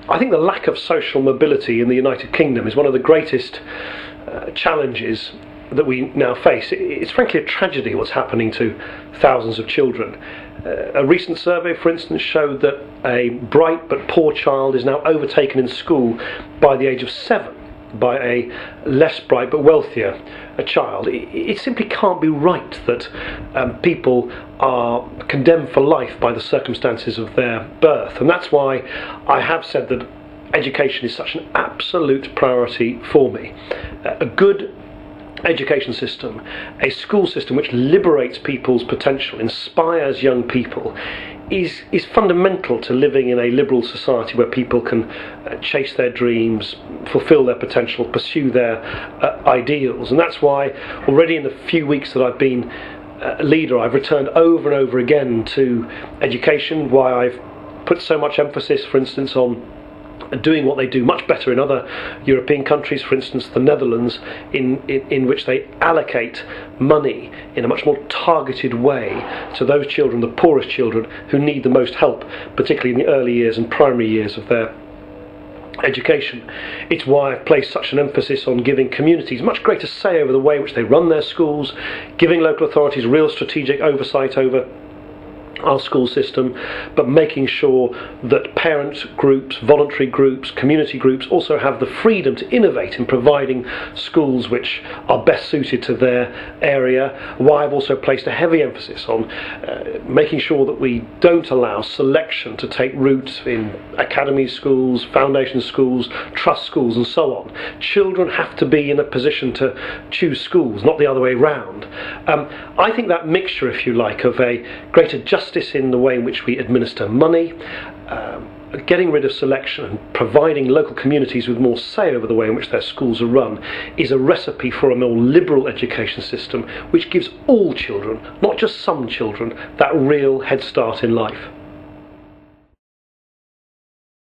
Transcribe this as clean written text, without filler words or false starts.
I think the lack of social mobility in the United Kingdom is one of the greatest challenges that we now face. It's frankly a tragedy what's happening to thousands of children. A recent survey, for instance, showed that a bright but poor child is now overtaken in school by the age of 7 by a less bright but wealthier child. It simply can't be right that people are condemned for life by the circumstances of their birth, and that's why I have said that education is such an absolute priority for me. A good education system, a school system which liberates people's potential, inspires young people, is fundamental to living in a liberal society where people can chase their dreams, fulfill their potential, pursue their ideals. And that's why already in the few weeks that I've been leader, I've returned over and over again to education, why I've put so much emphasis, for instance, on doing what they do much better in other European countries, for instance the Netherlands, in which they allocate money in a much more targeted way to those children, the poorest children, who need the most help, particularly in the early years and primary years of their education. It's why I've placed such an emphasis on giving communities much greater say over the way in which they run their schools, giving local authorities real strategic oversight over our school system, but making sure that parent groups, voluntary groups, community groups also have the freedom to innovate in providing schools which are best suited to their area. Why I've also placed a heavy emphasis on making sure that we don't allow selection to take root in academy schools, foundation schools, trust schools and so on. Children have to be in a position to choose schools, not the other way round. I think that mixture, if you like, of a greater justice in the way in which we administer money, getting rid of selection and providing local communities with more say over the way in which their schools are run, is a recipe for a more liberal education system which gives all children, not just some children, that real head start in life.